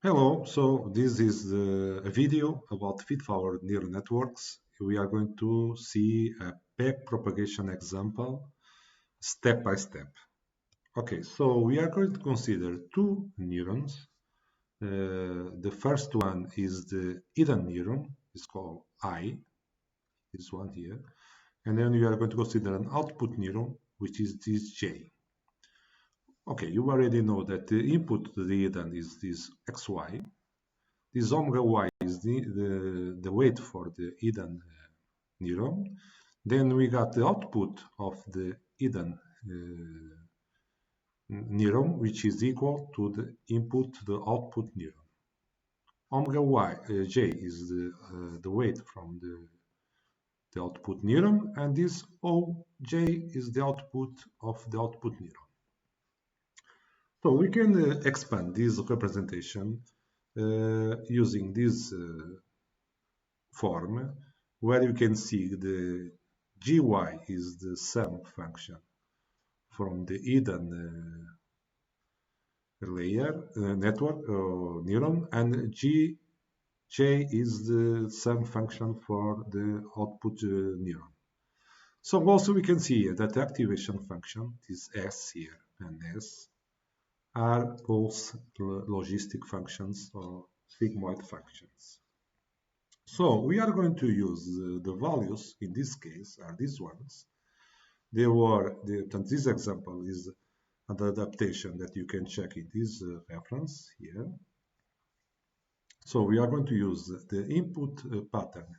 Hello, so this is a video about feed-forward neural networks. We are going to see a backpropagation example step by step. Okay, so we are going to consider two neurons. The first one is the hidden neuron, it's called I, this one here. And then we are going to consider an output neuron, which is this J. Okay, you already know that the input to the hidden is this XY. This omega y is the weight for the hidden neuron. Then we got the output of the hidden neuron, which is equal to the input to the output neuron. Omega y, j is the weight from the output neuron, and this oj is the output of the output neuron. So we can expand this representation using this form where you can see the gy is the sum function from the hidden layer network neuron, and gj is the sum function for the output neuron. So also we can see that the activation function, this s here and s, are both logistic functions or sigmoid functions. So we are going to use the values in this case are these ones. This example is an adaptation that you can check in this reference here. So we are going to use the input pattern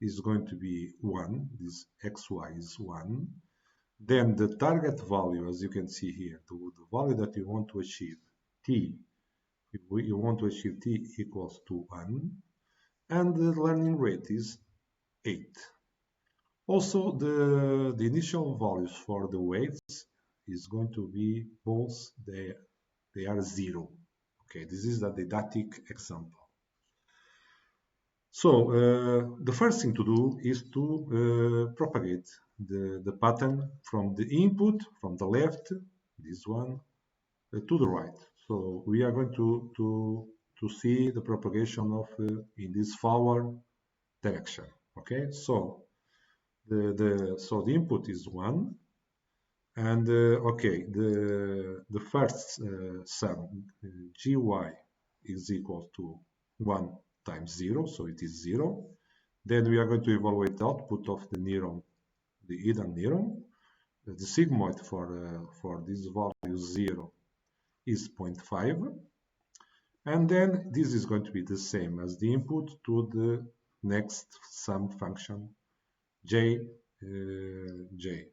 is going to be 1, this xy is 1. Then the target value, as you can see here, the value that you want to achieve, t, you want to achieve t equals to 1, and the learning rate is 8. Also, the initial values for the weights is going to be both, they are 0. Okay, this is a didactic example. So the first thing to do is to propagate the pattern from the input, from the left, this one, to the right. So we are going to see the propagation of in this forward direction. Okay, so the input is 1, and okay, the first sum gy is equal to 1 times 0, so it is 0. Then we are going to evaluate the output of the neuron, the hidden neuron. The sigmoid for this value 0 is 0.5, and then this is going to be the same as the input to the next sum function j gj.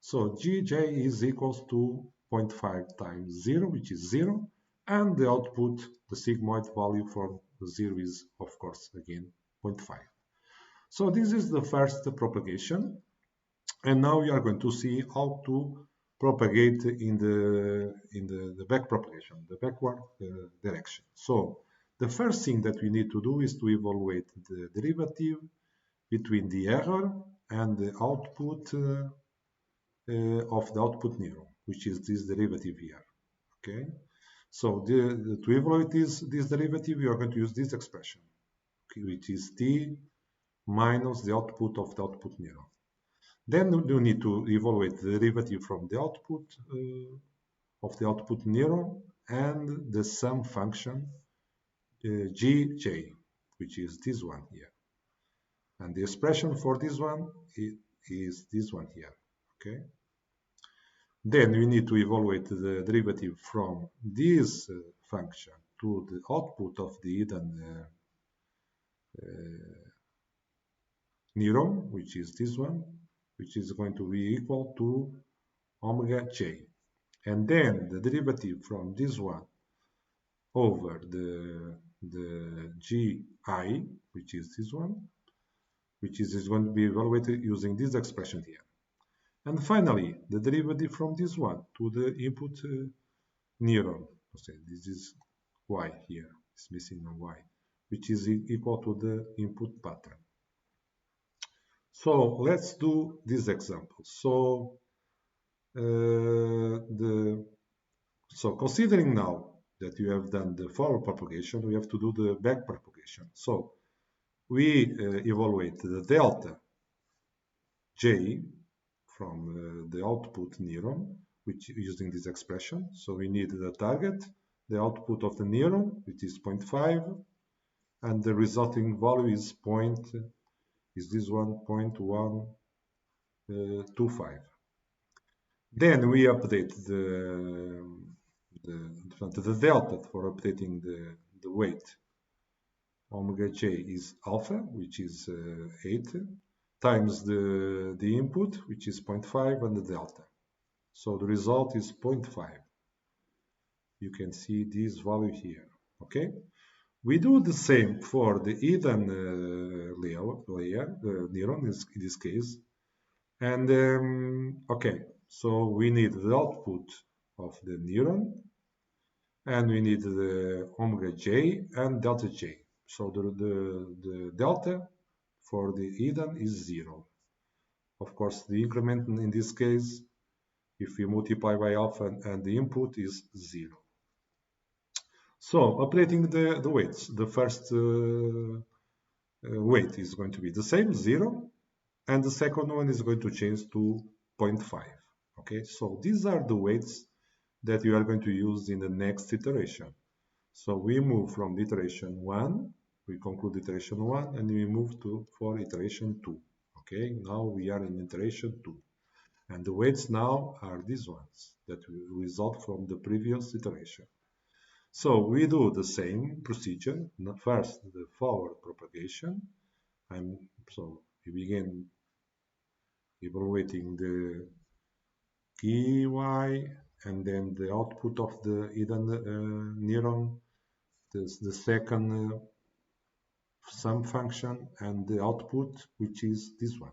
So gj is equals to 0.5 times 0, which is 0, and the output, the sigmoid value for 0 is, of course, again 0.5. So this is the first propagation, and now we are going to see how to propagate in the back propagation, the backward direction. So the first thing that we need to do is to evaluate the derivative between the error and the output of the output neuron, which is this derivative here. Okay, so to evaluate this derivative, we are going to use this expression, okay, which is t minus the output of the output neuron. Then you need to evaluate the derivative from the output of the output neuron and the sum function gj, which is this one here. And the expression for this one is this one here. Okay. Then we need to evaluate the derivative from this function to the output of the hidden neuron, which is this one, which is going to be equal to omega j. And then the derivative from this one over the gi, which is this one, which is going to be evaluated using this expression here. And finally, the derivative from this one to the input neuron. This is y here, it's missing a y, which is equal to the input pattern. So let's do this example. So considering now that you have done the forward propagation, we have to do the back propagation. So we evaluate the delta J from the output neuron, which using this expression. So we need the target, the output of the neuron, which is 0.5, and the resulting value is this one 0.125. Then we update the delta for updating the weight. Omega j is alpha, which is 8, times the input, which is 0.5, and the delta. So the result is 0.5. You can see this value here. Okay. We do the same for the hidden layer, the neuron in this case. And okay, so we need the output of the neuron, and we need the omega j and delta j. So the delta for the hidden is 0. Of course, the increment in this case, if we multiply by alpha and the input is 0. So updating the weights, the first weight is going to be the same, 0, and the second one is going to change to 0.5. Okay, so these are the weights that you are going to use in the next iteration. So we move from iteration 1, we conclude iteration 1, and we move for iteration 2. Okay, now we are in iteration 2. And the weights now are these ones that will result from the previous iteration. So we do the same procedure. First, the forward propagation. So we begin evaluating the ky, and then the output of the hidden neuron, the second sum function, and the output, which is this one,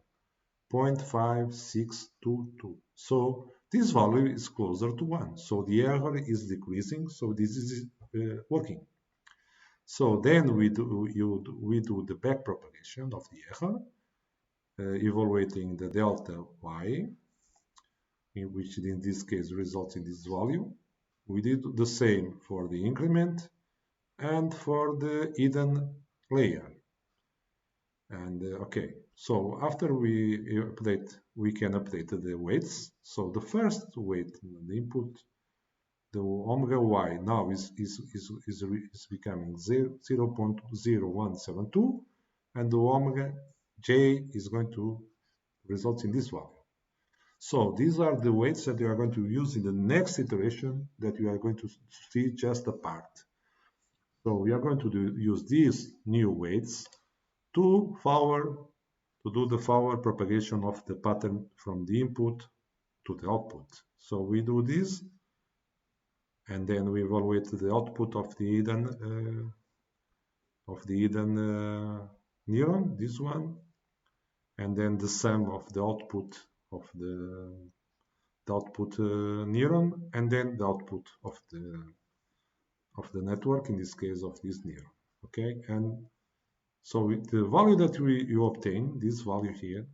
0.5622. So this value is closer to 1. So the error is decreasing. So this is working. So then we do the back propagation of the error, evaluating the delta y, which in this case results in this value. We did the same for the increment and for the hidden layer. And okay, so after we update, we can update the weights. So the first weight, the input, the omega y now is becoming 0.0172, and the omega j is going to result in this value. So these are the weights that you are going to use in the next iteration that you are going to see just a part. So we are going to use these new weights to do the forward propagation of the pattern from the input to the output. So we do this, and then we evaluate the output of the hidden neuron, this one, and then the sum of the output of the output neuron, and then the output of the network, in this case of this neuron. Okay, and so the value that you obtain, this value here,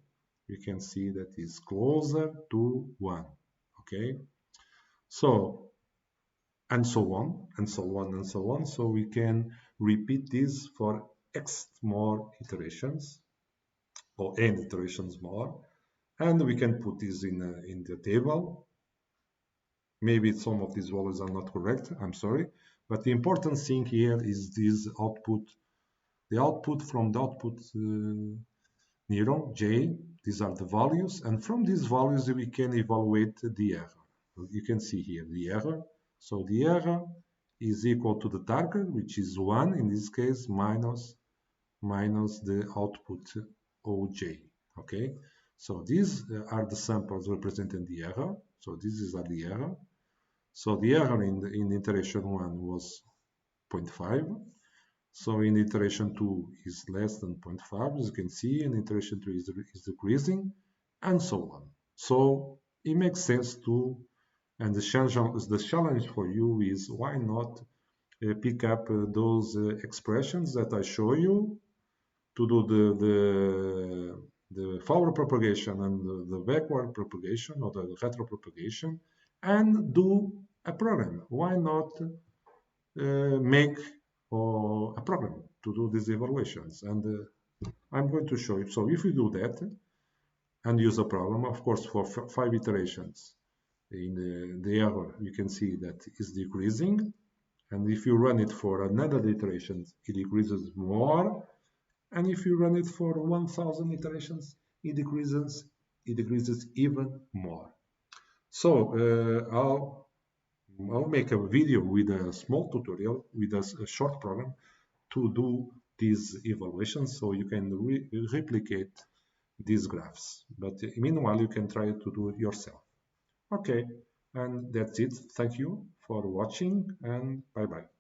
you can see that is closer to 1. Okay, so and so on and so on and so on. So we can repeat this for x more iterations, or n iterations more, and we can put this in the table. Maybe some of these values are not correct, I'm sorry, but the important thing here is this output, the output from the output neuron j. These are the values, and from these values we can evaluate the error. You can see here the error. So the error is equal to the target, which is 1 in this case, minus the output oj. Okay, so these are the samples representing the error. So this is the error. So the error in iteration 1 was 0.5. So in iteration 2 is less than 0.5, as you can see, and iteration 3 is decreasing, and so on. So it makes sense to, and the challenge for you is, why not pick up those expressions that I show you to do the forward propagation and the backward propagation, or the retro propagation, and do a program. Why not make a program to do these evaluations. And I'm going to show you. So if you do that and use a program, of course, for 5 iterations, in the error, you can see that is decreasing. And if you run it for another iteration, it decreases more. And if you run it for 1000 iterations, it decreases even more. So I'll make a video with a small tutorial with a short program to do these evaluations so you can replicate these graphs. But meanwhile, you can try to do it yourself. Okay, and that's it. Thank you for watching and bye-bye.